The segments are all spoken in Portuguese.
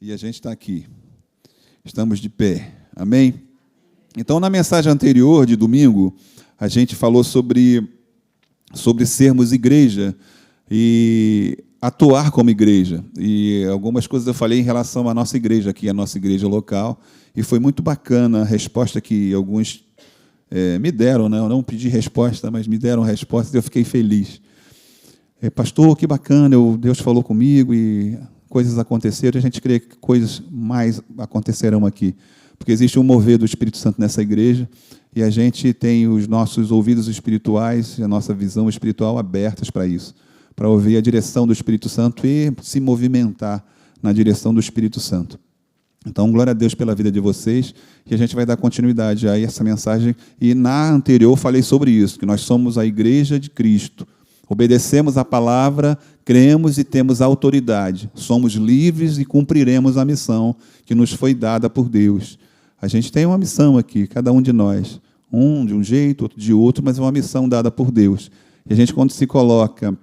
E a gente está aqui. Estamos de pé. Amém? Então, na mensagem anterior, de domingo, a gente falou sobre sermos igreja e atuar como igreja. E algumas coisas eu falei em relação à nossa igreja aqui, a nossa igreja local. E foi muito bacana a resposta que alguns me deram, né? Eu não pedi resposta, mas me deram resposta e eu fiquei feliz. Pastor, que bacana, Deus falou comigo e coisas aconteceram, a gente crê que coisas mais acontecerão aqui, porque existe um mover do Espírito Santo nessa igreja e a gente tem os nossos ouvidos espirituais e a nossa visão espiritual abertas para isso, para ouvir a direção do Espírito Santo e se movimentar na direção do Espírito Santo. Então, glória a Deus pela vida de vocês, e a gente vai dar continuidade a essa mensagem. E na anterior eu falei sobre isso, que nós somos a igreja de Cristo. Obedecemos a palavra, cremos e temos autoridade. Somos livres e cumpriremos a missão que nos foi dada por Deus. A gente tem uma missão aqui, cada um de nós. Um de um jeito, outro de outro, mas é uma missão dada por Deus. E a gente, quando se coloca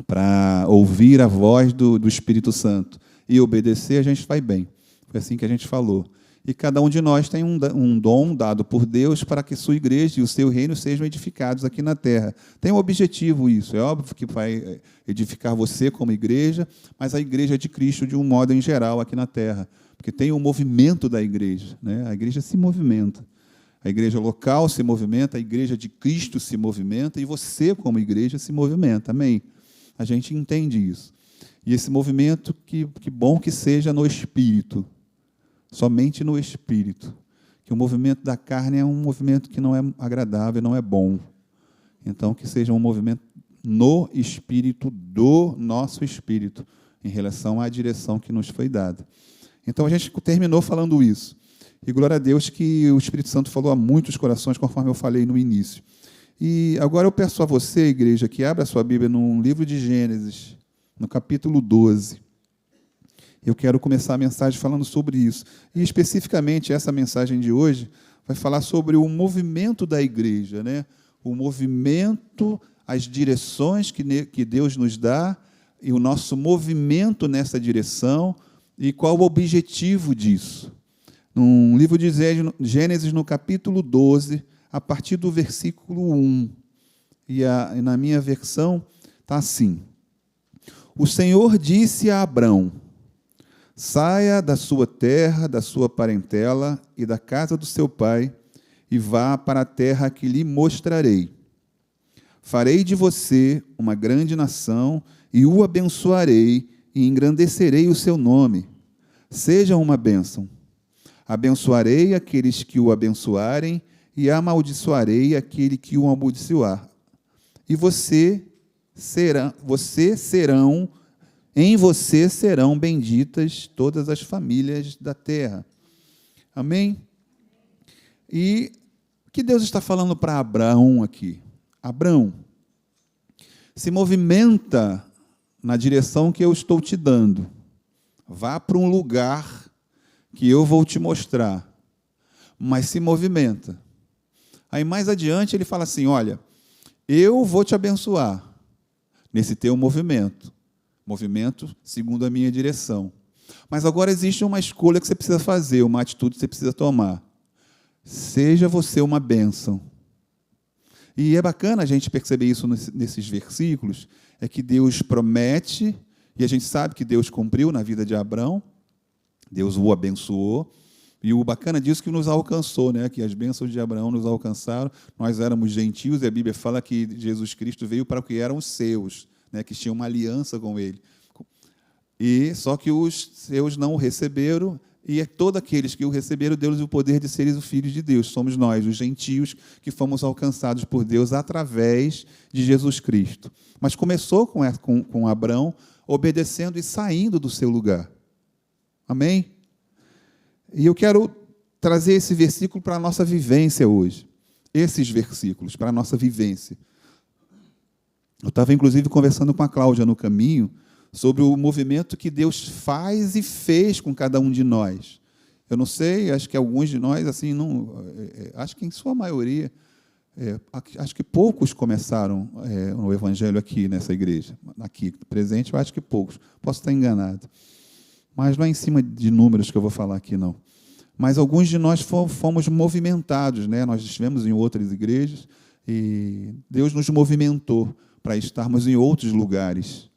para ouvir a voz do Espírito Santo e obedecer, a gente vai bem. Foi assim que a gente falou. E cada um de nós tem um dom dado por Deus para que sua igreja e o seu reino sejam edificados aqui na terra. Tem um objetivo isso. É óbvio que vai edificar você como igreja, mas a igreja de Cristo de um modo em geral aqui na terra. Porque tem um movimento da igreja, né? A igreja se movimenta. A igreja local se movimenta, a igreja de Cristo se movimenta e você como igreja se movimenta. Amém? A gente entende isso. E esse movimento, que bom que seja no Espírito. Somente no Espírito, que o movimento da carne é um movimento que não é agradável, não é bom. Então, que seja um movimento no Espírito, do nosso Espírito, em relação à direção que nos foi dada. Então, a gente terminou falando isso. E glória a Deus que o Espírito Santo falou a muitos corações, conforme eu falei no início. E agora eu peço a você, igreja, que abra a sua Bíblia no livro de Gênesis, no capítulo 12. Eu quero começar a mensagem falando sobre isso. E, especificamente, essa mensagem de hoje vai falar sobre o movimento da igreja, né? O movimento, as direções que Deus nos dá e o nosso movimento nessa direção e qual o objetivo disso. No livro de Gênesis, no capítulo 12, a partir do versículo 1, e na minha versão está assim: O Senhor disse a Abrão: saia da sua terra, da sua parentela e da casa do seu pai, e vá para a terra que lhe mostrarei. Farei de você uma grande nação, e o abençoarei, e engrandecerei o seu nome. Seja uma bênção. Abençoarei aqueles que o abençoarem, e amaldiçoarei aquele que o amaldiçoar. E em você serão benditas todas as famílias da terra. Amém? E o que Deus está falando para Abraão aqui? Abraão, se movimenta na direção que eu estou te dando. Vá para um lugar que eu vou te mostrar. Mas se movimenta. Aí mais adiante ele fala assim, olha, eu vou te abençoar nesse teu movimento segundo a minha direção. Mas agora existe uma escolha que você precisa fazer, uma atitude que você precisa tomar. Seja você uma bênção. E é bacana a gente perceber isso nesses versículos, é que Deus promete, e a gente sabe que Deus cumpriu na vida de Abrão, Deus o abençoou, e o bacana disso que nos alcançou, né? Que as bênçãos de Abraão nos alcançaram, nós éramos gentios, e a Bíblia fala que Jesus Cristo veio para o que eram os seus, né, que tinham uma aliança com ele. E só que os seus não o receberam, e todos aqueles que o receberam, deu-lhes o poder de serem os filhos de Deus. Somos nós, os gentios, que fomos alcançados por Deus através de Jesus Cristo. Mas começou com Abrão obedecendo e saindo do seu lugar. Amém? E eu quero trazer esse versículo para a nossa vivência hoje. Esses versículos para a nossa vivência. Eu estava, inclusive, conversando com a Cláudia no caminho sobre o movimento que Deus faz e fez com cada um de nós. Eu não sei, acho que alguns de nós, assim, não, acho que em sua maioria, acho que poucos começaram o Evangelho aqui nessa igreja. Aqui, presente, eu acho que poucos. Posso estar enganado. Mas não é em cima de números que eu vou falar aqui, não. Mas alguns de nós fomos movimentados, né? Nós estivemos em outras igrejas e Deus nos movimentou para estarmos em outros lugares.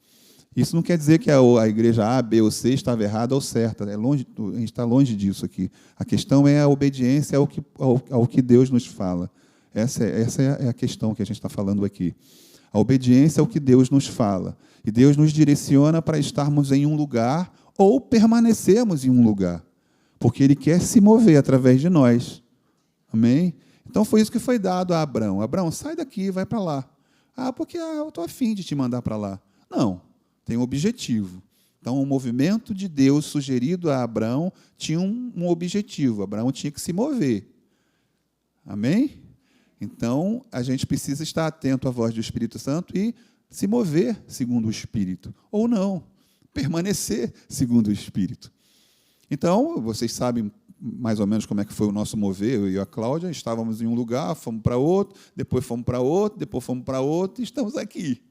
Isso não quer dizer que a igreja A, B ou C estava errada ou certa. A gente está longe disso aqui. A questão é a obediência ao que Deus nos fala. Essa é a questão que a gente está falando aqui. A obediência ao que Deus nos fala. E Deus nos direciona para estarmos em um lugar ou permanecermos em um lugar. Porque Ele quer se mover através de nós. Amém? Então, foi isso que foi dado a Abraão. Abraão, sai daqui, vai para lá. Porque eu estou afim de te mandar para lá. Não, tem um objetivo. Então, o movimento de Deus sugerido a Abraão tinha um objetivo. Abraão tinha que se mover. Amém? Então, a gente precisa estar atento à voz do Espírito Santo e se mover segundo o Espírito. Ou não, permanecer segundo o Espírito. Então, vocês sabem mais ou menos como é que foi o nosso mover, eu e a Cláudia, estávamos em um lugar, fomos para outro, depois fomos para outro, depois fomos para outro, e estamos aqui.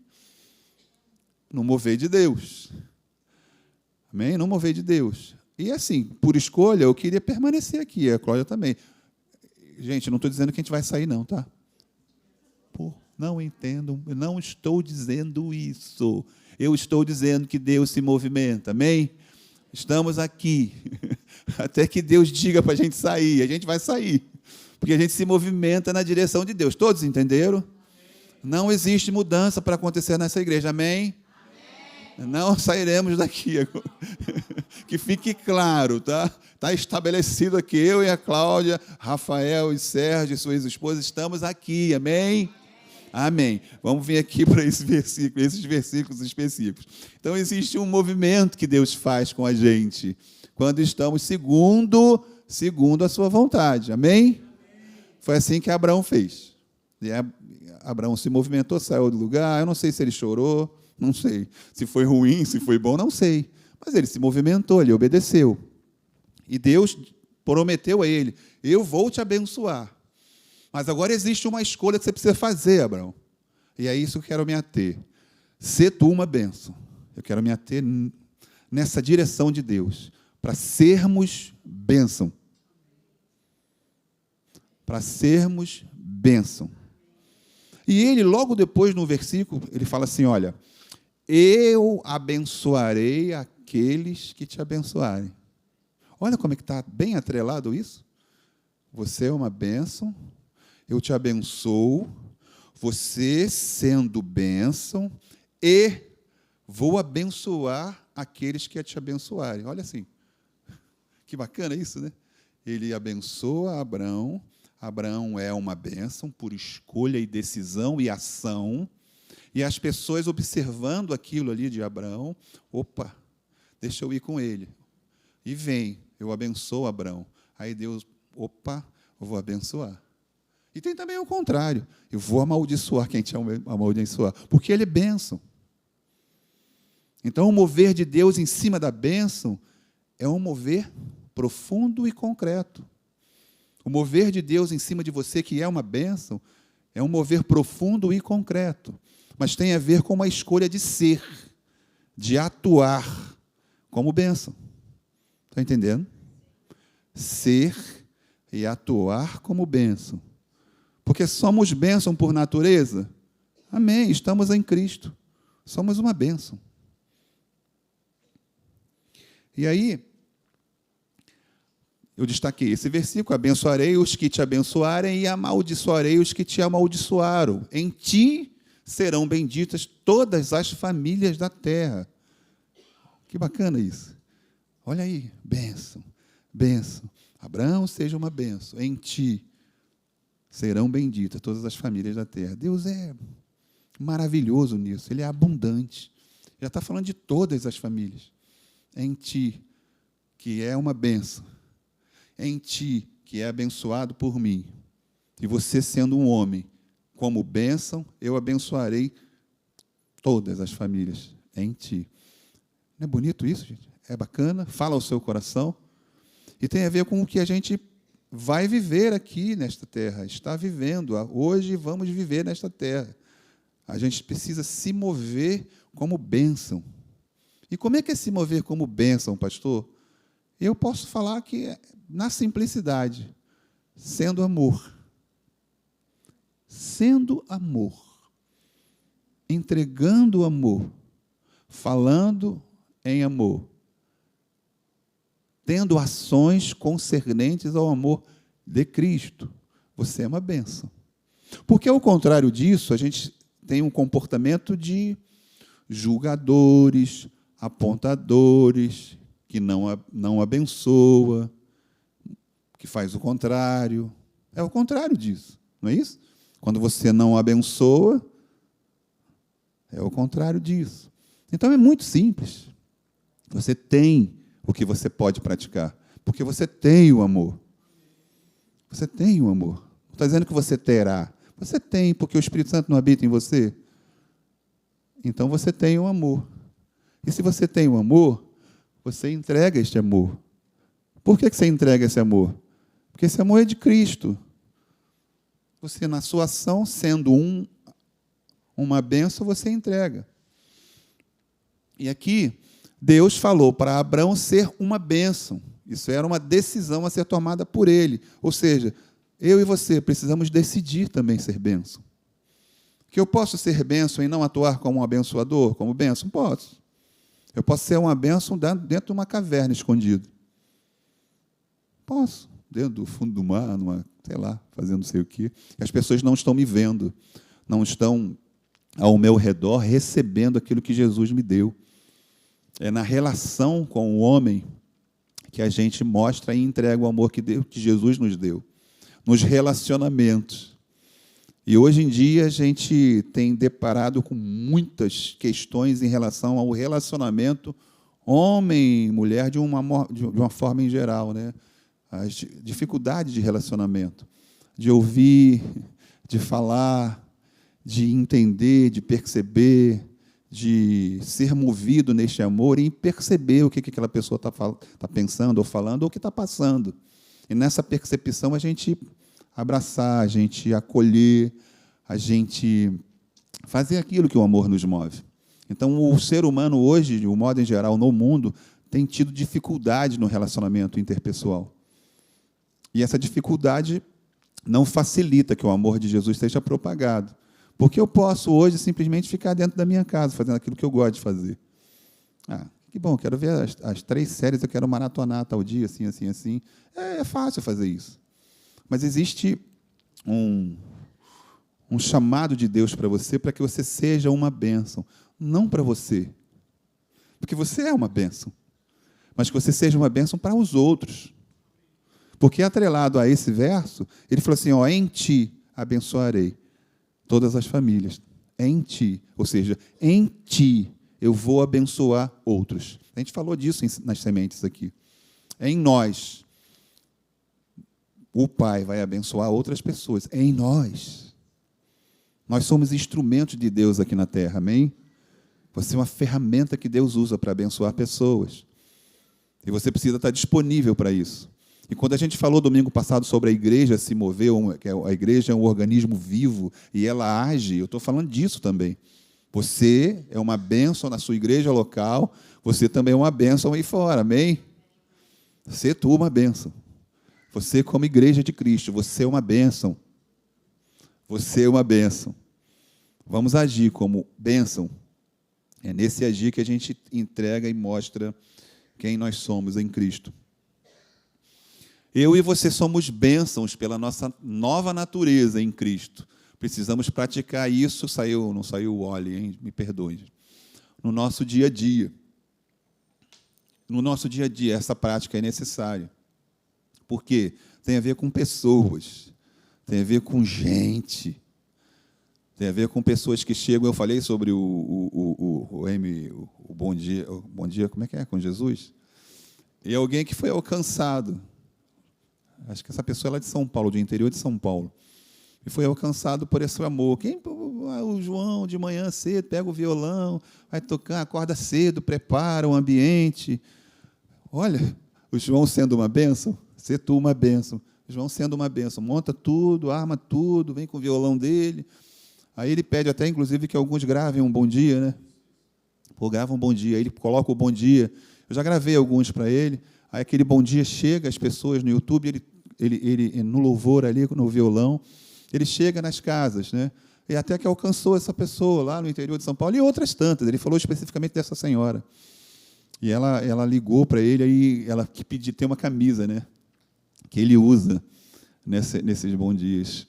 No mover de Deus. Amém? No mover de Deus. E assim, por escolha, eu queria permanecer aqui, a Cláudia também. Gente, não estou dizendo que a gente vai sair, não, tá? Não entendo, não estou dizendo isso. Eu estou dizendo que Deus se movimenta, amém? Estamos aqui, até que Deus diga para a gente vai sair, porque a gente se movimenta na direção de Deus. Todos entenderam? Amém. Não existe mudança para acontecer nessa igreja, amém? Amém. Não sairemos daqui, que fique claro, tá? Está estabelecido aqui, eu e a Cláudia, Rafael e Sérgio e suas esposas, estamos aqui, amém? Amém. Vamos vir aqui para esses versículos específicos. Então, existe um movimento que Deus faz com a gente, quando estamos segundo a sua vontade. Amém? Foi assim que Abraão fez. E Abraão se movimentou, saiu do lugar. Eu não sei se ele chorou, não sei. Se foi ruim, se foi bom, não sei. Mas ele se movimentou, ele obedeceu. E Deus prometeu a ele, eu vou te abençoar. Mas agora existe uma escolha que você precisa fazer, Abraão. E é isso que eu quero me ater. Ser tu uma bênção. Eu quero me ater nessa direção de Deus. Para sermos bênção. Para sermos bênção. E ele, logo depois, no versículo, ele fala assim, olha, eu abençoarei aqueles que te abençoarem. Olha como é que está bem atrelado isso. Você é uma bênção. Eu te abençoo, você sendo bênção, e vou abençoar aqueles que te abençoarem. Olha assim, que bacana isso, né? Ele abençoa Abraão, Abraão é uma bênção por escolha e decisão e ação, e as pessoas observando aquilo ali de Abraão, opa, deixa eu ir com ele. E vem, eu abençoo Abraão. Aí Deus, opa, eu vou abençoar. E tem também o contrário. Eu vou amaldiçoar quem te amaldiçoar, porque ele é bênção. Então, o mover de Deus em cima da bênção é um mover profundo e concreto. O mover de Deus em cima de você, que é uma bênção, é um mover profundo e concreto. Mas tem a ver com uma escolha de ser, de atuar como bênção. Está entendendo? Ser e atuar como bênção. Porque somos bênção por natureza? Amém, estamos em Cristo. Somos uma bênção. E aí, eu destaquei esse versículo, abençoarei os que te abençoarem e amaldiçoarei os que te amaldiçoaram. Em ti serão benditas todas as famílias da terra. Que bacana isso. Olha aí, bênção, bênção. Abraão seja uma bênção. Em ti serão benditas todas as famílias da terra. Deus é maravilhoso nisso, Ele é abundante. Já está falando de todas as famílias. Em ti, que é uma bênção. Em ti, que é abençoado por mim. E você sendo um homem, como bênção, eu abençoarei todas as famílias. Em ti. Não é bonito isso, gente? É bacana? Fala ao seu coração. E tem a ver com o que a gente vai viver aqui nesta terra, está vivendo. Hoje vamos viver nesta terra. A gente precisa se mover como bênção. E como é que é se mover como bênção, pastor? Eu posso falar que é na simplicidade, sendo amor. Sendo amor. Entregando amor. Falando em amor. Tendo ações concernentes ao amor de Cristo. Você é uma bênção. Porque, ao contrário disso, a gente tem um comportamento de julgadores, apontadores, que não abençoa, que faz o contrário. É o contrário disso, não é isso? Quando você não abençoa, é o contrário disso. Então, é muito simples. Você tem o que você pode praticar, porque você tem o amor. Você tem o amor. Não está dizendo que você terá. Você tem, porque o Espírito Santo não habita em você. Então, você tem o amor. E se você tem o amor, você entrega este amor. Por que você entrega esse amor? Porque esse amor é de Cristo. Você, na sua ação, sendo uma bênção, você entrega. E aqui, Deus falou para Abraão ser uma bênção. Isso era uma decisão a ser tomada por ele. Ou seja, eu e você precisamos decidir também ser bênção. Que eu posso ser bênção e não atuar como um abençoador, como bênção? Posso. Eu posso ser uma bênção dentro de uma caverna escondida. Posso. Dentro do fundo do mar, sei lá, fazendo não sei o quê. As pessoas não estão me vendo, não estão ao meu redor recebendo aquilo que Jesus me deu. É na relação com o homem que a gente mostra e entrega o amor que Jesus nos deu. Nos relacionamentos. E hoje em dia a gente tem deparado com muitas questões em relação ao relacionamento homem e mulher de uma forma em geral, né? As dificuldades de relacionamento, de ouvir, de falar, de entender, de perceber, de ser movido neste amor e perceber o que aquela pessoa está pensando ou falando ou o que está passando. E nessa percepção a gente abraçar, a gente acolher, a gente fazer aquilo que o amor nos move. Então, o ser humano hoje, de um modo em geral, no mundo, tem tido dificuldade no relacionamento interpessoal. E essa dificuldade não facilita que o amor de Jesus seja propagado. Porque eu posso hoje simplesmente ficar dentro da minha casa, fazendo aquilo que eu gosto de fazer. Que bom, quero ver as 3 séries, eu quero maratonar tal dia, assim, assim, assim. É fácil fazer isso. Mas existe um chamado de Deus para que você seja uma bênção. Não para você, porque você é uma bênção, mas que você seja uma bênção para os outros. Porque, atrelado a esse verso, ele falou assim, em ti abençoarei todas as famílias. Em ti, ou seja, em ti eu vou abençoar outros. A gente falou disso nas sementes aqui. Em nós, o Pai vai abençoar outras pessoas. Em nós. Nós somos instrumentos de Deus aqui na terra, amém? Você é uma ferramenta que Deus usa para abençoar pessoas. E você precisa estar disponível para isso. E quando a gente falou domingo passado sobre a igreja se mover, que a igreja é um organismo vivo e ela age, eu estou falando disso também. Você é uma bênção na sua igreja local, você também é uma bênção aí fora, amém? Você, tu, uma bênção. Você, como igreja de Cristo, você é uma bênção. Você é uma bênção. Vamos agir como bênção. É nesse agir que a gente entrega e mostra quem nós somos em Cristo. Eu e você somos bênçãos pela nossa nova natureza em Cristo. Precisamos praticar isso. Não saiu o óleo, hein? Me perdoe. No nosso dia a dia. No nosso dia a dia, essa prática é necessária. Por quê? Tem a ver com pessoas. Tem a ver com gente. Tem a ver com pessoas que chegam. Eu falei sobre o Bom Dia, como é que é? Com Jesus. E alguém que foi alcançado. Acho que essa pessoa é de São Paulo, do interior de São Paulo. E foi alcançado por esse amor. O João, de manhã cedo, pega o violão, vai tocar, acorda cedo, prepara o ambiente. Olha, o João sendo uma bênção, ser tu uma bênção. O João sendo uma bênção, monta tudo, arma tudo, vem com o violão dele. Aí ele pede até, inclusive, que alguns gravem um bom dia, né? grava um bom dia, aí ele coloca o bom dia. Eu já gravei alguns para ele, aí aquele bom dia chega às pessoas no YouTube, ele no louvor ali, no violão, ele chega nas casas, né? E até que alcançou essa pessoa lá no interior de São Paulo, e outras tantas. Ele falou especificamente dessa senhora. E ela ligou para ele, aí ela que pediu, tem uma camisa, né, que ele usa nesses bons dias.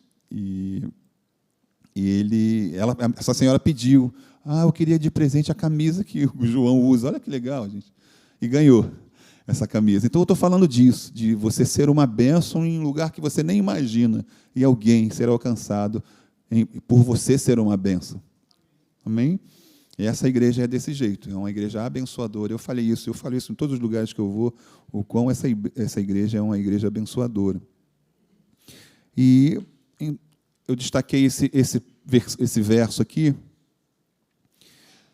Essa senhora pediu, eu queria de presente a camisa que o João usa. Olha que legal, gente. E ganhou essa camisa. Então, eu estou falando disso, de você ser uma bênção em um lugar que você nem imagina, e alguém ser alcançado por você ser uma bênção. Amém? E essa igreja é desse jeito, é uma igreja abençoadora. Eu falo isso em todos os lugares que eu vou, o quão essa igreja é uma igreja abençoadora. E eu destaquei esse verso aqui.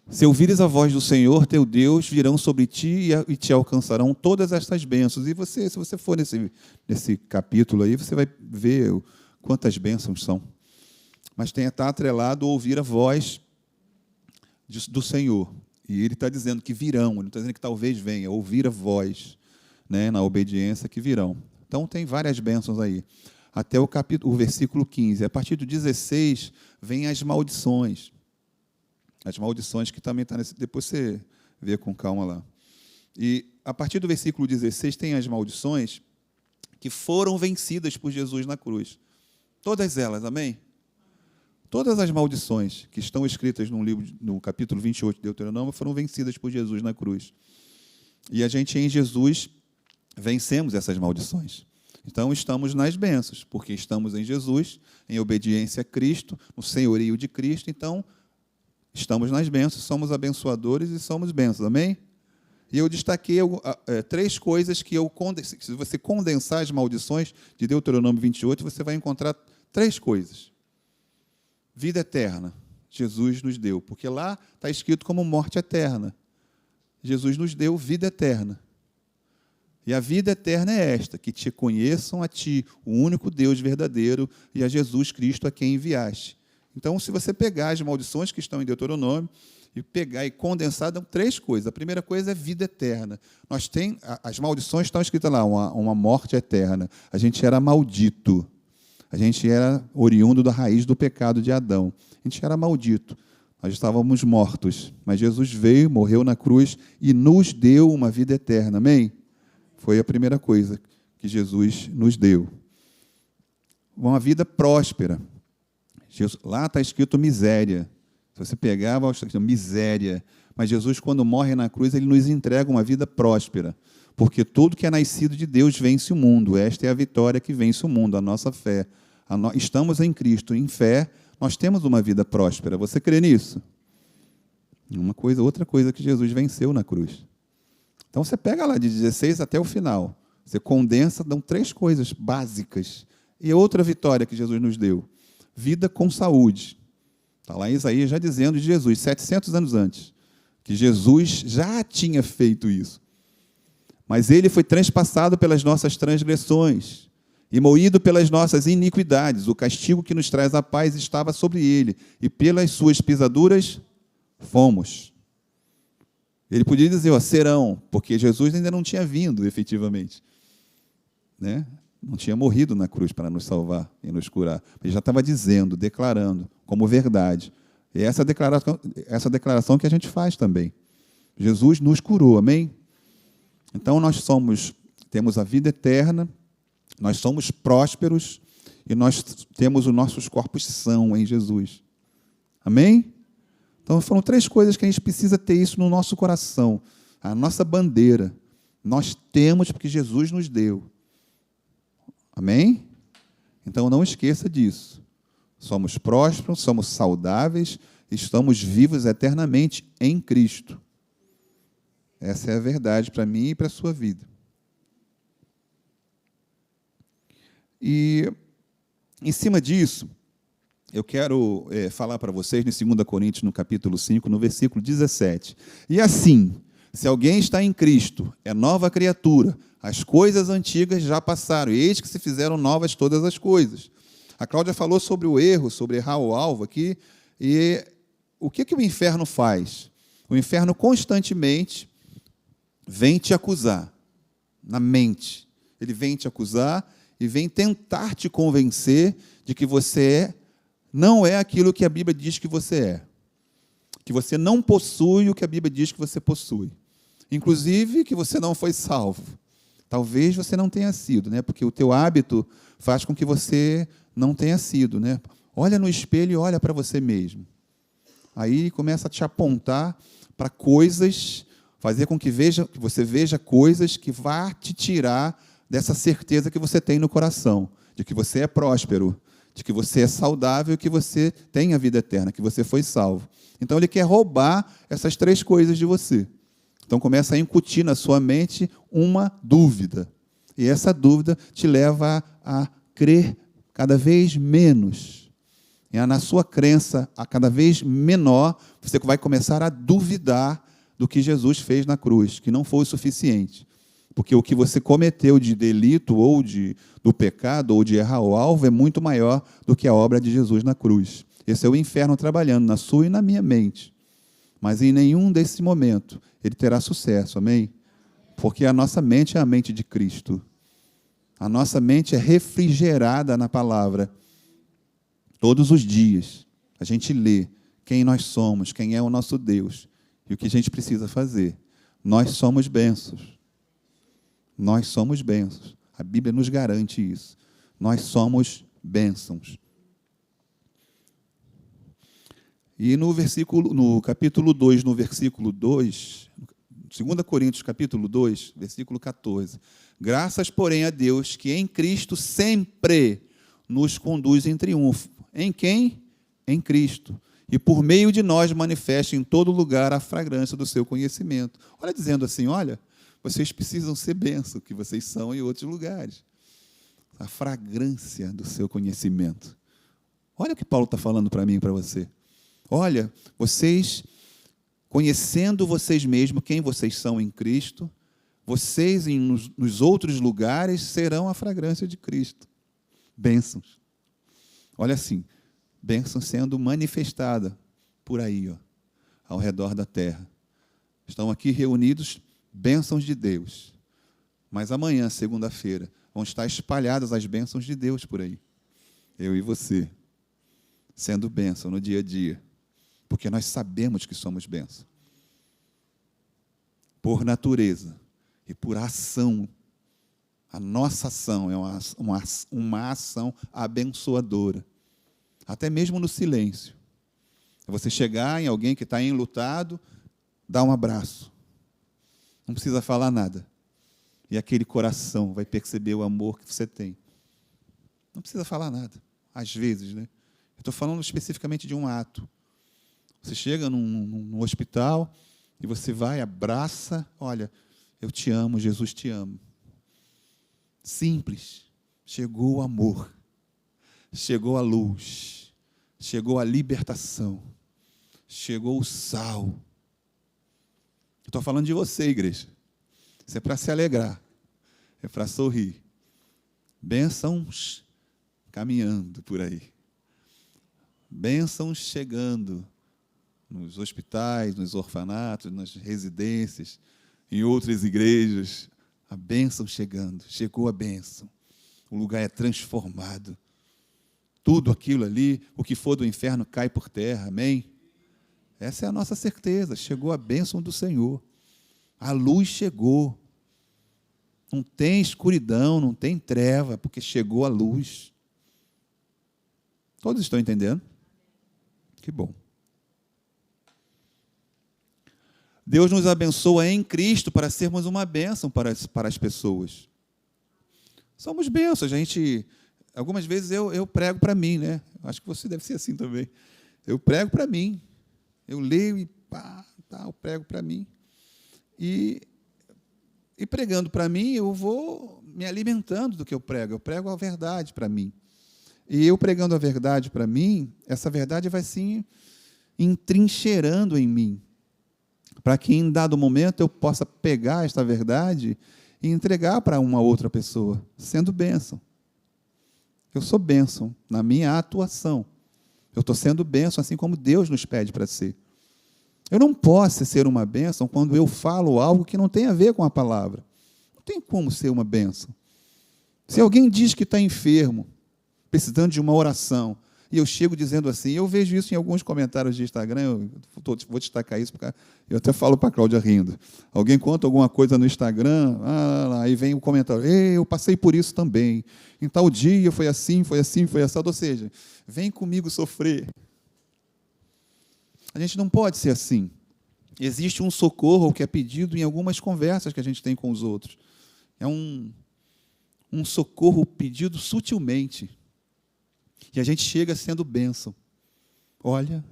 Se ouvires a voz do Senhor, teu Deus, virão sobre ti e te alcançarão todas estas bênçãos. E se você for nesse capítulo aí, você vai ver quantas bênçãos são. Mas está atrelado ouvir a voz do Senhor. E ele está dizendo que virão, ele não está dizendo que talvez venha, ouvir a voz, né, na obediência que virão. Então, tem várias bênçãos aí. Até o versículo 15. A partir do 16, vem as maldições. As maldições que também está nesse... Depois você vê com calma lá. E, a partir do versículo 16, tem as maldições que foram vencidas por Jesus na cruz. Todas elas, amém? Todas as maldições que estão escritas no capítulo 28 de Deuteronômio foram vencidas por Jesus na cruz. E a gente, em Jesus, vencemos essas maldições. Então, estamos nas bênçãos, porque estamos em Jesus, em obediência a Cristo, no senhorio de Cristo. Então, estamos nas bênçãos, somos abençoadores e somos bênçãos. Amém? E eu destaquei 3 coisas que se você condensar as maldições de Deuteronômio 28, você vai encontrar 3 coisas. Vida eterna, Jesus nos deu, porque lá está escrito como morte eterna. Jesus nos deu vida eterna. E a vida eterna é esta, que te conheçam a ti, o único Deus verdadeiro, e a Jesus Cristo a quem enviaste. Então, se você pegar as maldições que estão em Deuteronômio, e pegar e condensar, dão 3 coisas. A primeira coisa é vida eterna. As maldições estão escritas lá, uma morte eterna. A gente era maldito. A gente era oriundo da raiz do pecado de Adão. A gente era maldito. Nós estávamos mortos. Mas Jesus veio, morreu na cruz e nos deu uma vida eterna. Amém? Foi a primeira coisa que Jesus nos deu. Uma vida próspera. Lá está escrito miséria. Se você pegar, vai estar escrito miséria. Mas Jesus, quando morre na cruz, ele nos entrega uma vida próspera. Porque tudo que é nascido de Deus vence o mundo. Esta é a vitória que vence o mundo, a nossa fé. Estamos em Cristo, em fé, nós temos uma vida próspera. Você crê nisso? Outra coisa que Jesus venceu na cruz. Então, você pega lá de 16 até o final. Você condensa, dão 3 coisas básicas. E outra vitória que Jesus nos deu. Vida com saúde. Está lá em Isaías já dizendo de Jesus, 700 anos antes, que Jesus já tinha feito isso. Mas ele foi transpassado pelas nossas transgressões e moído pelas nossas iniquidades. O castigo que nos traz a paz estava sobre ele, e pelas suas pisaduras fomos. Ele podia dizer, serão, porque Jesus ainda não tinha vindo, efetivamente. Né? Não tinha morrido na cruz para nos salvar e nos curar. Ele já estava dizendo, declarando, como verdade. E essa declaração que a gente faz também. Jesus nos curou, amém? Então, temos a vida eterna, nós somos prósperos e nós temos os nossos corpos são em Jesus. Amém? Então, foram 3 coisas que a gente precisa ter isso no nosso coração. A nossa bandeira. Nós temos porque Jesus nos deu. Amém? Então, não esqueça disso. Somos prósperos, somos saudáveis, estamos vivos eternamente em Cristo. Essa é a verdade para mim e para a sua vida. E, em cima disso, eu quero falar para vocês, em 2 Coríntios, no capítulo 5, no versículo 17. E assim, se alguém está em Cristo, é nova criatura, as coisas antigas já passaram, e eis que se fizeram novas todas as coisas. A Cláudia falou sobre o erro, sobre errar o alvo aqui, e o que o inferno faz? O inferno constantemente vem te acusar, na mente. Ele vem te acusar e vem tentar te convencer de que você não é aquilo que a Bíblia diz que você é. Que você não possui o que a Bíblia diz que você possui. Inclusive, que você não foi salvo. Talvez você não tenha sido, né? Porque o teu hábito faz com que você não tenha sido, né? Olha no espelho e olha para você mesmo. Aí começa a te apontar para coisas, fazer com que você veja coisas que vá te tirar dessa certeza que você tem no coração, de que você é próspero, de que você é saudável, que você tem a vida eterna, que você foi salvo. Então, ele quer roubar essas 3 coisas de você. Então, começa a incutir na sua mente uma dúvida. E essa dúvida te leva a crer cada vez menos. E na sua crença, a cada vez menor, você vai começar a duvidar do que Jesus fez na cruz, que não foi o suficiente. Porque o que você cometeu de delito ou do pecado ou de errar o alvo é muito maior do que a obra de Jesus na cruz. Esse é o inferno trabalhando na sua e na minha mente. Mas em nenhum desse momento ele terá sucesso, amém? Porque a nossa mente é a mente de Cristo. A nossa mente é refrigerada na palavra. Todos os dias a gente lê quem nós somos, quem é o nosso Deus e o que a gente precisa fazer. Nós somos bênçãos. Nós somos bênçãos. A Bíblia nos garante isso. Nós somos bênçãos. E no capítulo 2, no versículo 2, 2 Coríntios, capítulo 2, versículo 14. Graças, porém, a Deus, que em Cristo sempre nos conduz em triunfo. Em quem? Em Cristo. E por meio de nós manifesta em todo lugar a fragrância do seu conhecimento. Olha, dizendo assim, olha, vocês precisam ser bênção, que vocês são em outros lugares. A fragrância do seu conhecimento. Olha o que Paulo está falando para mim e para você. Olha, vocês, conhecendo vocês mesmos, quem vocês são em Cristo, vocês nos outros lugares serão a fragrância de Cristo. Bênçãos. Olha assim, bênção sendo manifestada por aí, ó, ao redor da terra. Estão aqui reunidos bênçãos de Deus. Mas amanhã, segunda-feira, vão estar espalhadas as bênçãos de Deus por aí. Eu e você, sendo bênção no dia a dia. Porque nós sabemos que somos bênção. Por natureza e por ação. A nossa ação é uma ação abençoadora. Até mesmo no silêncio. É você chegar em alguém que está enlutado, dar um abraço. Não precisa falar nada. E aquele coração vai perceber o amor que você tem. Não precisa falar nada. Às vezes, né? Eu estou falando especificamente de um ato. Você chega num hospital e você vai, abraça, olha, eu te amo, Jesus te ama. Simples. Chegou o amor. Chegou a luz. Chegou a libertação. Chegou o sal. Estou falando de você, igreja. Isso é para se alegrar. É para sorrir. Bênçãos caminhando por aí. Bênçãos chegando nos hospitais, nos orfanatos, nas residências, em outras igrejas. A bênção chegando. Chegou a bênção. O lugar é transformado. Tudo aquilo ali, o que for do inferno, cai por terra. Amém? Essa é a nossa certeza. Chegou a bênção do Senhor. A luz chegou. Não tem escuridão, não tem treva, porque chegou a luz. Todos estão entendendo? Que bom. Deus nos abençoa em Cristo para sermos uma bênção para as pessoas. Somos bênçãos. Algumas vezes eu prego para mim, né? Acho que você deve ser assim também. Eu prego para mim. Eu leio e eu prego para mim. E pregando para mim, eu vou me alimentando do que eu prego. Eu prego a verdade para mim. E eu pregando a verdade para mim, essa verdade vai se entrincheirando em mim. Para que em dado momento eu possa pegar esta verdade e entregar para uma outra pessoa, sendo bênção. Eu sou bênção na minha atuação. Eu estou sendo bênção assim como Deus nos pede para ser. Eu não posso ser uma bênção quando eu falo algo que não tem a ver com a palavra. Não tem como ser uma bênção. Se alguém diz que está enfermo, precisando de uma oração, e eu chego dizendo assim, eu vejo isso em alguns comentários de Instagram, eu vou destacar isso, porque eu até falo para a Cláudia rindo. Alguém conta alguma coisa no Instagram, aí vem o comentário, eu passei por isso também. Em tal dia foi assim, foi assim, foi assado. Ou seja, vem comigo sofrer. A gente não pode ser assim. Existe um socorro que é pedido em algumas conversas que a gente tem com os outros. É um socorro pedido sutilmente. E a gente chega sendo bênção. Olha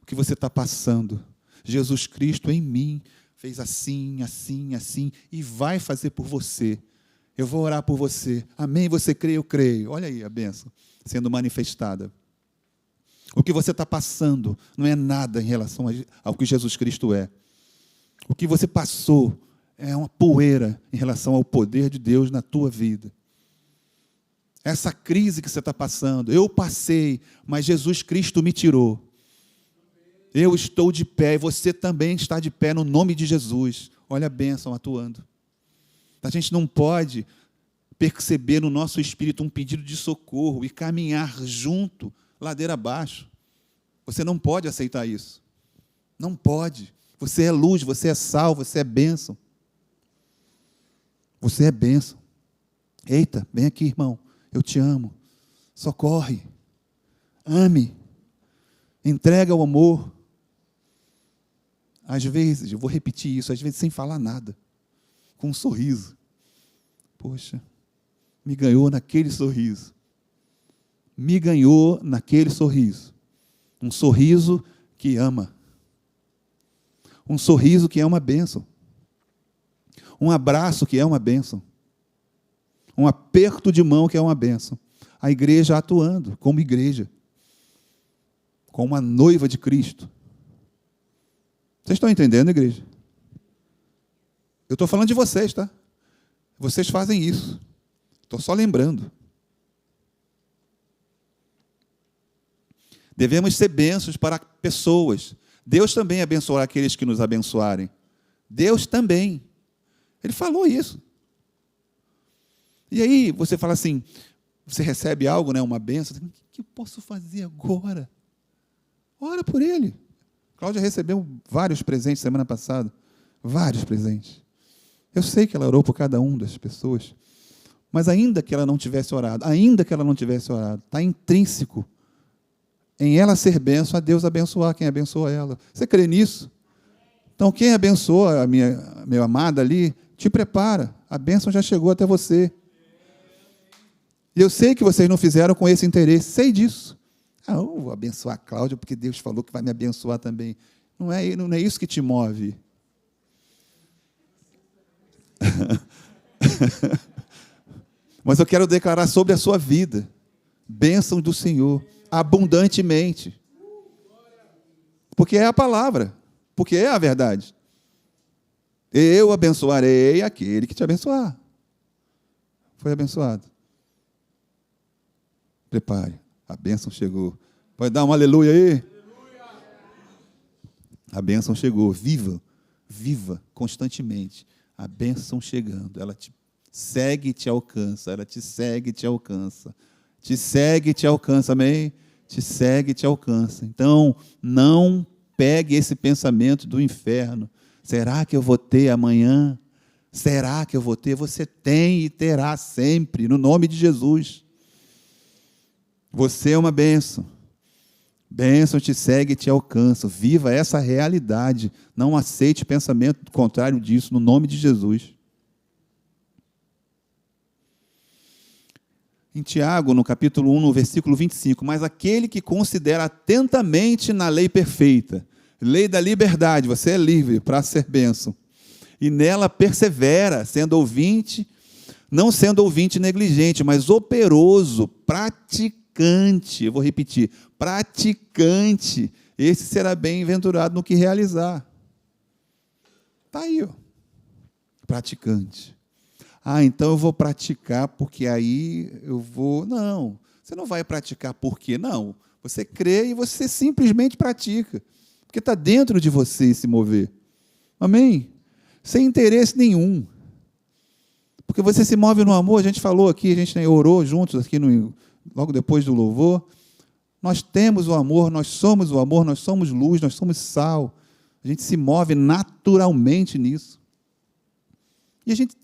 o que você está passando. Jesus Cristo em mim fez assim, assim, assim, e vai fazer por você. Eu vou orar por você. Amém? Você crê? Eu creio. Olha aí a bênção sendo manifestada. O que você está passando não é nada em relação ao que Jesus Cristo é. O que você passou é uma poeira em relação ao poder de Deus na tua vida. Essa crise que você está passando, eu passei, mas Jesus Cristo me tirou. Eu estou de pé e você também está de pé no nome de Jesus. Olha a bênção atuando. A gente não pode perceber no nosso espírito um pedido de socorro e caminhar junto, ladeira abaixo. Você não pode aceitar isso. Não pode. Você é luz, você é sal, você é bênção. Você é bênção. Eita, vem aqui, irmão. Eu te amo. Socorre. Ame. Entrega o amor. Às vezes, eu vou repetir isso, às vezes sem falar nada. Com um sorriso. Poxa, me ganhou naquele sorriso. Me ganhou naquele sorriso. Um sorriso que ama. Um sorriso que é uma bênção. Um abraço que é uma bênção. Um aperto de mão que é uma bênção. A igreja atuando como igreja. Como uma noiva de Cristo. Vocês estão entendendo, igreja? Eu estou falando de vocês, tá? Vocês fazem isso. Estou só lembrando. Devemos ser bênçãos para pessoas. Deus também abençoará aqueles que nos abençoarem. Deus também. Ele falou isso. E aí você fala assim, você recebe algo, né, uma bênção, o que eu posso fazer agora? Ora por ele. Cláudia recebeu vários presentes semana passada. Vários presentes. Eu sei que ela orou por cada uma das pessoas. Mas ainda que ela não tivesse orado, está intrínseco em ela ser bênção, a Deus abençoar quem abençoa ela. Você crê nisso? Então, quem abençoa a minha amada ali, te prepara. A bênção já chegou até você. E eu sei que vocês não fizeram com esse interesse. Sei disso. Eu vou abençoar a Cláudia, porque Deus falou que vai me abençoar também. Não é isso que te move. Mas eu quero declarar sobre a sua vida. Bênção do Senhor. Abundantemente. Porque é a palavra. Porque é a verdade. Eu abençoarei aquele que te abençoar. Foi abençoado. Prepare. A bênção chegou. Pode dar um aleluia aí? Aleluia. A bênção chegou. Viva. Viva constantemente. A bênção chegando. Ela te segue e te alcança. Ela te segue e te alcança. Te segue e te alcança. Amém? Te segue e te alcança. Então, não pegue esse pensamento do inferno. Será que eu vou ter amanhã? Será que eu vou ter? Você tem e terá sempre, no nome de Jesus. Você é uma bênção. Bênção te segue e te alcança. Viva essa realidade. Não aceite pensamento contrário disso, no nome de Jesus. Em Tiago, no capítulo 1, no versículo 25, mas aquele que considera atentamente na lei perfeita, lei da liberdade, você é livre para ser bênção, e nela persevera, sendo ouvinte, não sendo ouvinte negligente, mas operoso, praticante, eu vou repetir, praticante, esse será bem-aventurado no que realizar. Está aí, ó. Praticante. Então eu vou praticar porque aí eu vou... Não, você não vai praticar por quê? Não, você crê e você simplesmente pratica. Porque está dentro de você se mover. Amém? Sem interesse nenhum. Porque você se move no amor, a gente falou aqui, a gente orou juntos aqui logo depois do louvor. Nós temos o amor, nós somos o amor, nós somos luz, nós somos sal. A gente se move naturalmente nisso. E a gente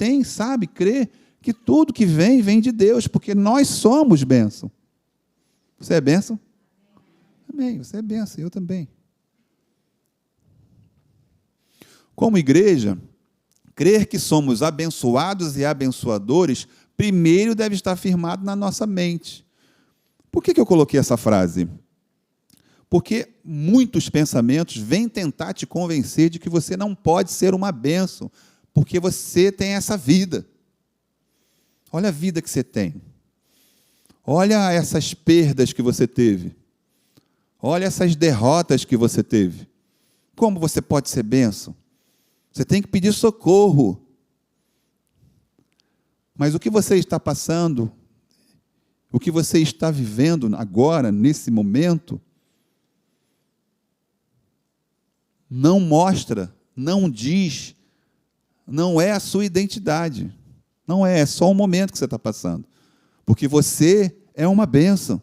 crê que tudo que vem, vem de Deus, porque nós somos bênção. Você é bênção? Amém, você é bênção, eu também. Como igreja, crer que somos abençoados e abençoadores, primeiro deve estar firmado na nossa mente. Por que eu coloquei essa frase? Porque muitos pensamentos vêm tentar te convencer de que você não pode ser uma bênção, porque você tem essa vida. Olha a vida que você tem. Olha essas perdas que você teve. Olha essas derrotas que você teve. Como você pode ser bênção? Você tem que pedir socorro. Mas o que você está passando, o que você está vivendo agora, nesse momento, não mostra, não diz, não é a sua identidade. Não é só um momento que você está passando. Porque você é uma bênção.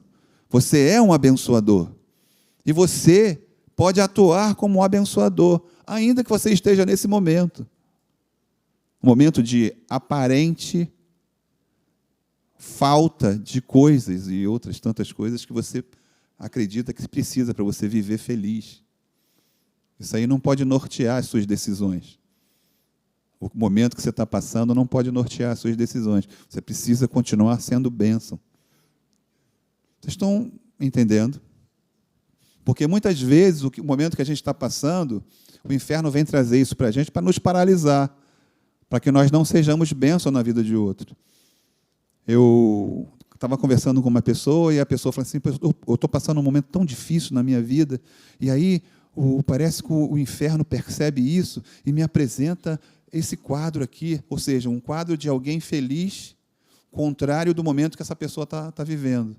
Você é um abençoador. E você pode atuar como um abençoador, ainda que você esteja nesse momento. Um momento de aparente falta de coisas e outras tantas coisas que você acredita que precisa para você viver feliz. Isso aí não pode nortear as suas decisões. O momento que você está passando não pode nortear as suas decisões. Você precisa continuar sendo bênção. Vocês estão entendendo? Porque muitas vezes, o momento que a gente está passando, o inferno vem trazer isso para a gente para nos paralisar, para que nós não sejamos bênção na vida de outro. Eu estava conversando com uma pessoa e a pessoa falou assim, eu estou passando um momento tão difícil na minha vida, e aí parece que o inferno percebe isso e me apresenta esse quadro aqui, ou seja, um quadro de alguém feliz, contrário do momento que essa pessoa está vivendo.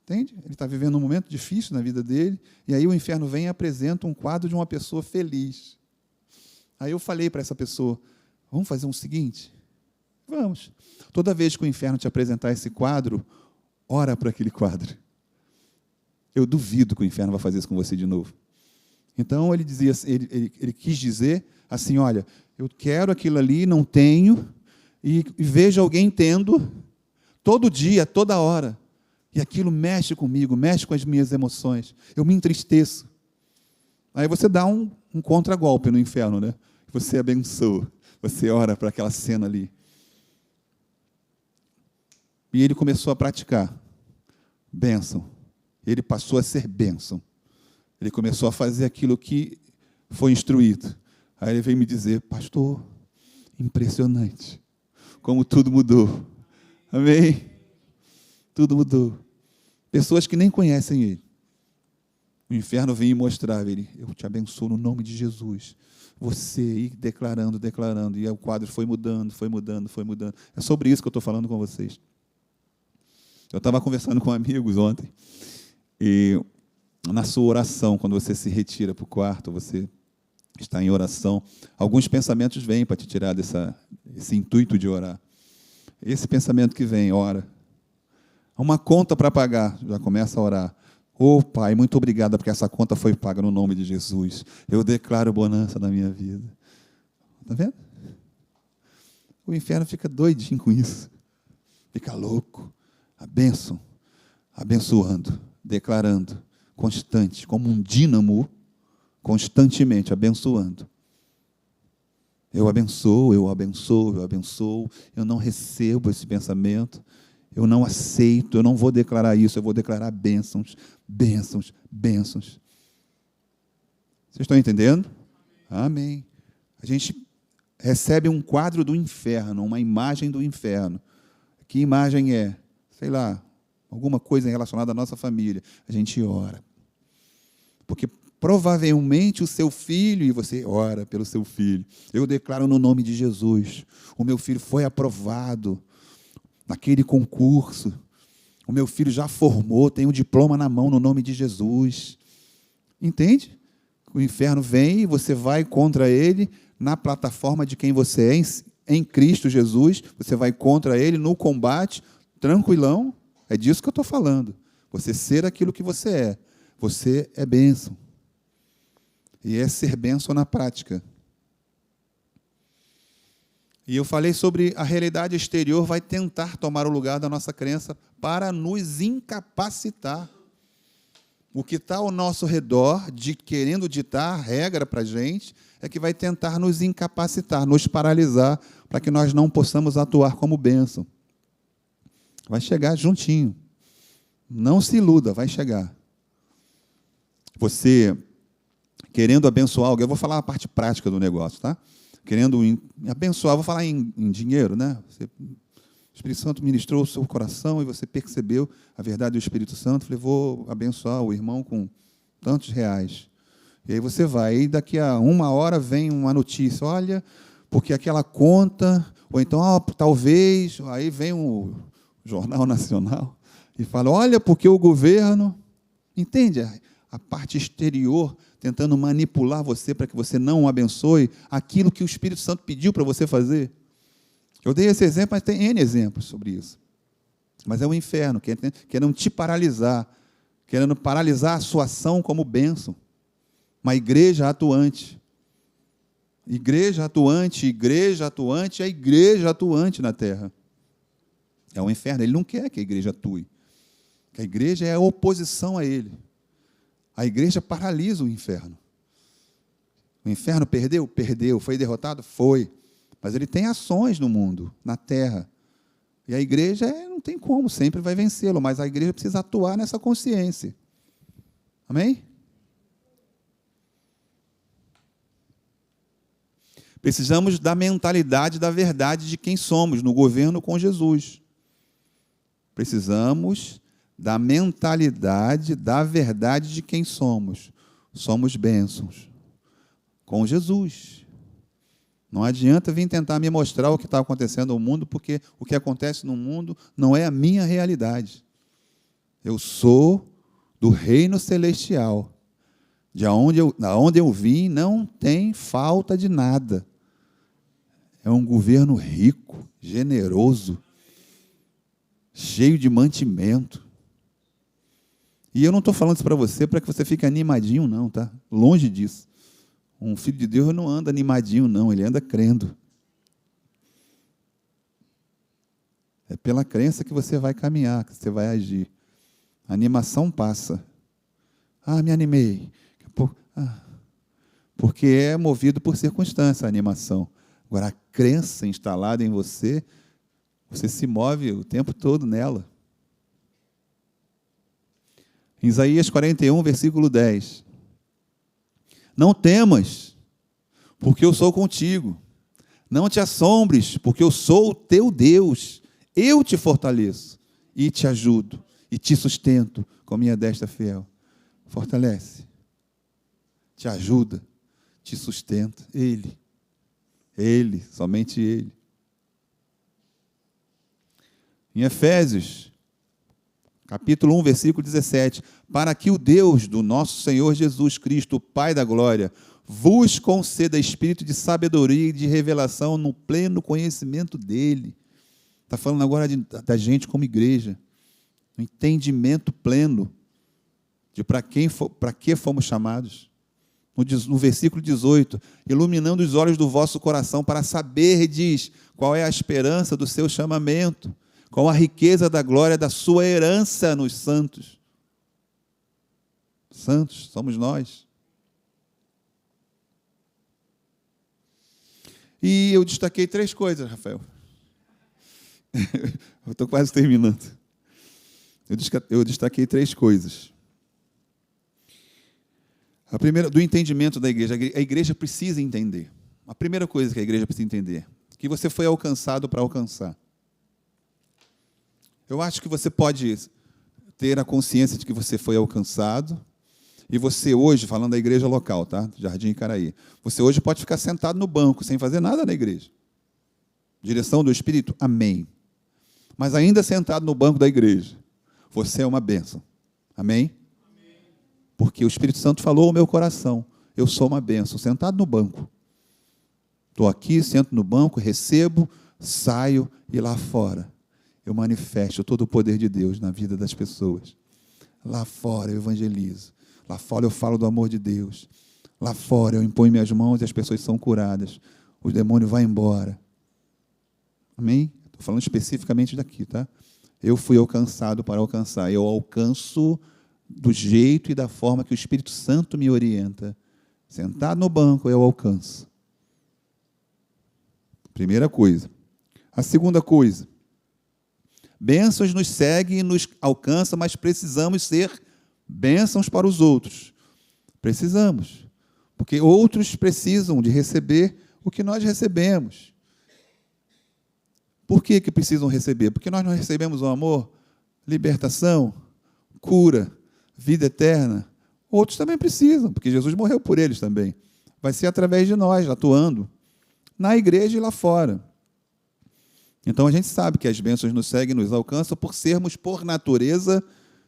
Entende? Ele está vivendo um momento difícil na vida dele, e aí o inferno vem e apresenta um quadro de uma pessoa feliz. Aí eu falei para essa pessoa, vamos fazer o seguinte? Vamos. Toda vez que o inferno te apresentar esse quadro, ora para aquele quadro. Eu duvido que o inferno vai fazer isso com você de novo. Então, ele dizia, ele quis dizer assim, olha, eu quero aquilo ali, não tenho, e vejo alguém tendo, todo dia, toda hora. E aquilo mexe comigo, mexe com as minhas emoções. Eu me entristeço. Aí você dá um contragolpe no inferno, né? Você abençoa, você ora para aquela cena ali. E ele começou a praticar. Bênção. Ele passou a ser bênção. Ele começou a fazer aquilo que foi instruído. Aí ele veio me dizer, pastor, impressionante, como tudo mudou. Amém? Tudo mudou. Pessoas que nem conhecem ele. O inferno vem e mostrava ele, eu te abençoo no nome de Jesus. Você ir declarando, e o quadro foi mudando. É sobre isso que eu estou falando com vocês. Eu estava conversando com amigos ontem, e na sua oração, quando você se retira para o quarto, você está em oração, alguns pensamentos vêm para te tirar esse intuito de orar. Esse pensamento que vem, ora. Uma conta para pagar, já começa a orar. Pai, muito obrigado, porque essa conta foi paga no nome de Jesus. Eu declaro bonança na minha vida. Está vendo? O inferno fica doidinho com isso. Fica louco. A bênção, abençoando, declarando, constante, como um dínamo, constantemente abençoando. Eu abençoo, eu não recebo esse pensamento, eu não aceito, eu não vou declarar isso, eu vou declarar bênçãos, bênçãos, bênçãos. Vocês estão entendendo? Amém. A gente recebe um quadro do inferno, uma imagem do inferno. Que imagem é? Sei lá, alguma coisa relacionada à nossa família. A gente ora. Porque provavelmente o seu filho, e você ora pelo seu filho. Eu declaro no nome de Jesus, o meu filho foi aprovado naquele concurso. O meu filho já formou, tem um diploma na mão no nome de Jesus. Entende? O inferno vem e você vai contra ele na plataforma de quem você é, em Cristo Jesus. Você vai contra ele no combate, tranquilão. É disso que eu estou falando. Você ser aquilo que você é. Você é bênção. E é ser bênção na prática. E eu falei sobre a realidade exterior vai tentar tomar o lugar da nossa crença para nos incapacitar. O que está ao nosso redor, querendo ditar regra para a gente, é que vai tentar nos incapacitar, nos paralisar, para que nós não possamos atuar como bênção. Vai chegar juntinho. Não se iluda, vai chegar. Você, querendo abençoar alguém, eu vou falar a parte prática do negócio, tá? Querendo abençoar, vou falar em dinheiro, né? O Espírito Santo ministrou o seu coração e você percebeu a verdade do Espírito Santo. Falei, vou abençoar o irmão com tantos reais. E aí você vai, e daqui a 1 hora vem uma notícia, olha, porque aquela conta, ou então, talvez, aí vem o Jornal Nacional e fala, olha, porque o governo, entende? A parte exterior tentando manipular você para que você não abençoe aquilo que o Espírito Santo pediu para você fazer. Eu dei esse exemplo, mas tem N exemplos sobre isso. Mas é o inferno, querendo te paralisar, querendo paralisar a sua ação como bênção. Uma igreja atuante. Igreja atuante, igreja atuante, é a igreja atuante na terra. É o inferno, ele não quer que a igreja atue. Que a igreja é a oposição a ele. A igreja paralisa o inferno. O inferno perdeu? Perdeu. Foi derrotado? Foi. Mas ele tem ações no mundo, na terra. E a igreja não tem como, sempre vai vencê-lo, mas a igreja precisa atuar nessa consciência. Amém? Precisamos da mentalidade da verdade de quem somos, no governo com Jesus. Precisamos da mentalidade da verdade de quem somos. Somos bênçãos com Jesus. Não adianta vir tentar me mostrar o que está acontecendo no mundo, porque o que acontece no mundo não é a minha realidade. Eu sou do reino celestial. De onde eu vim, não tem falta de nada. É um governo rico, generoso, cheio de mantimento. E eu não estou falando isso para você para que você fique animadinho, não, tá? Longe disso. Um filho de Deus não anda animadinho, não, ele anda crendo. É pela crença que você vai caminhar, que você vai agir. A animação passa. Me animei. Porque é movido por circunstância a animação. Agora, a crença instalada em você, você se move o tempo todo nela. Em Isaías 41, versículo 10. Não temas, porque eu sou contigo. Não te assombres, porque eu sou o teu Deus. Eu te fortaleço e te ajudo e te sustento com a minha destra fiel. Fortalece, te ajuda, te sustenta. Ele, somente Ele. Em Efésios, capítulo 1, versículo 17, para que o Deus do nosso Senhor Jesus Cristo, o Pai da glória, vos conceda espírito de sabedoria e de revelação no pleno conhecimento dEle. Está falando agora da gente como igreja, no entendimento pleno de para que fomos chamados. No versículo 18, iluminando os olhos do vosso coração para saberdes qual é a esperança do seu chamamento, qual a riqueza da glória da sua herança nos santos. Santos, somos nós. E eu destaquei 3 coisas, Rafael. Eu estou quase terminando. Eu destaquei 3 coisas. A primeira, do entendimento da igreja. A igreja precisa entender. A primeira coisa que a igreja precisa entender, que você foi alcançado para alcançar. Eu acho que você pode ter a consciência de que você foi alcançado, e você hoje, falando da igreja local, tá? Jardim Icaraí, você hoje pode ficar sentado no banco, sem fazer nada na igreja. Direção do Espírito? Amém. Mas ainda sentado no banco da igreja, você é uma bênção. Amém? Porque o Espírito Santo falou ao meu coração, eu sou uma bênção, sentado no banco. Estou aqui, sento no banco, recebo, saio e lá fora eu manifesto todo o poder de Deus na vida das pessoas. Lá fora eu evangelizo. Lá fora eu falo do amor de Deus. Lá fora eu imponho minhas mãos e as pessoas são curadas. O demônio vai embora. Amém? Estou falando especificamente daqui, tá? Eu fui alcançado para alcançar. Eu alcanço do jeito e da forma que o Espírito Santo me orienta. Sentado no banco, eu alcanço. Primeira coisa. A segunda coisa. Bênçãos nos seguem e nos alcançam, mas precisamos ser bênçãos para os outros. Precisamos. Porque outros precisam de receber o que nós recebemos. Por que precisam receber? Porque nós não recebemos o amor, libertação, cura, vida eterna. Outros também precisam, porque Jesus morreu por eles também. Vai ser através de nós, atuando na igreja e lá fora. Então a gente sabe que as bênçãos nos seguem e nos alcançam por sermos, por natureza,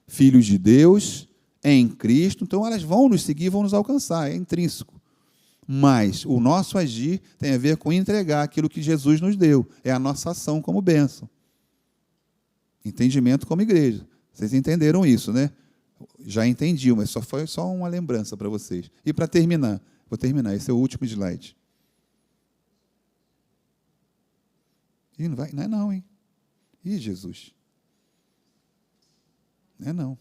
filhos de Deus, em Cristo. Então elas vão nos seguir, vão nos alcançar, é intrínseco. Mas o nosso agir tem a ver com entregar aquilo que Jesus nos deu. É a nossa ação como bênção. Entendimento como igreja. Vocês entenderam isso, né? Já entendi, mas foi só uma lembrança para vocês. E para terminar, vou terminar, esse é o último slide. Ih, não vai? Não é não, hein? Ih, Jesus. Não é não.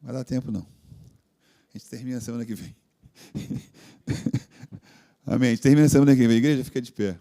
Vai dar tempo, não. A gente termina semana que vem. Amém. A gente termina semana que vem. A igreja fica de pé.